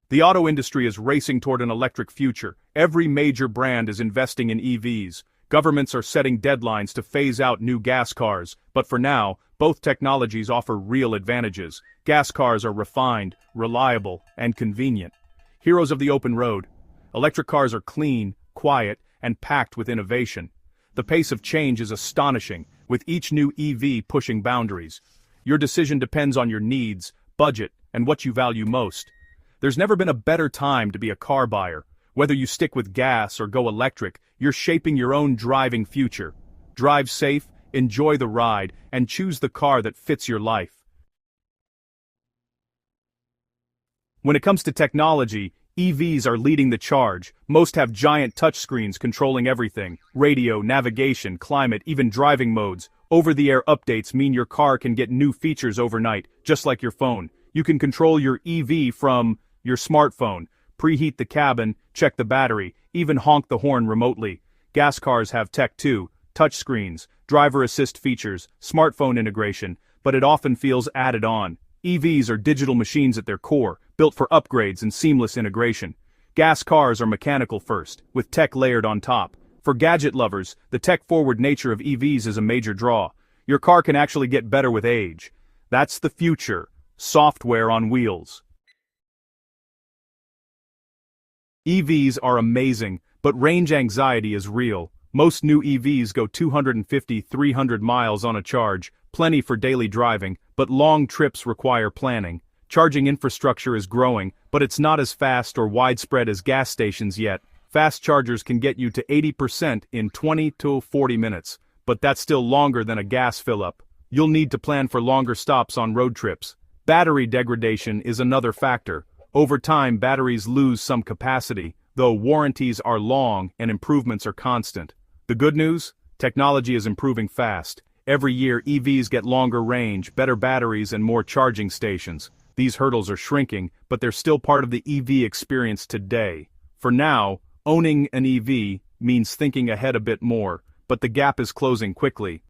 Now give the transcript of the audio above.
The auto industry is racing toward an electric future. Every major brand is investing in EVs. Governments are setting deadlines to phase out new gas cars, but for now, both technologies offer real advantages. Gas cars are refined, reliable, and convenient. Heroes of the open road. Electric cars are clean, quiet, and packed with innovation. The pace of change is astonishing, with each new EV pushing boundaries. Your decision depends on your needs, budget, and what you value most. There's never been a better time to be a car buyer. Whether you stick with gas or go electric, you're shaping your own driving future. Drive safe, enjoy the ride, and choose the car that fits your life. When it comes to technology, EVs are leading the charge. Most have giant touchscreens controlling everything: radio, navigation, climate, even driving modes. Over-the-air updates mean your car can get new features overnight, just like your phone. You can control your EV from your smartphone, preheat the cabin, check the battery, even honk the horn remotely. Gas cars have tech too: touchscreens, driver assist features, smartphone integration, but it often feels added on. EVs are digital machines at their core, built for upgrades and seamless integration. Gas cars are mechanical first, with tech layered on top. For gadget lovers, the tech-forward nature of EVs is a major draw. Your car can actually get better with age. That's the future. Software on wheels. EVs are amazing, but range anxiety is real. Most new EVs go 250–300 miles on a charge, plenty for daily driving, but long trips require planning. Charging infrastructure is growing, but it's not as fast or widespread as gas stations yet. Fast chargers can get you to 80% in 20 to 40 minutes, but that's still longer than a gas fill-up. You'll need to plan for longer stops on road trips. Battery degradation is another factor. Over time, batteries lose some capacity, though warranties are long and improvements are constant. The good news? Technology is improving fast. Every year, EVs get longer range, better batteries, and more charging stations. These hurdles are shrinking, but they're still part of the EV experience today. For now, owning an EV means thinking ahead a bit more, but the gap is closing quickly.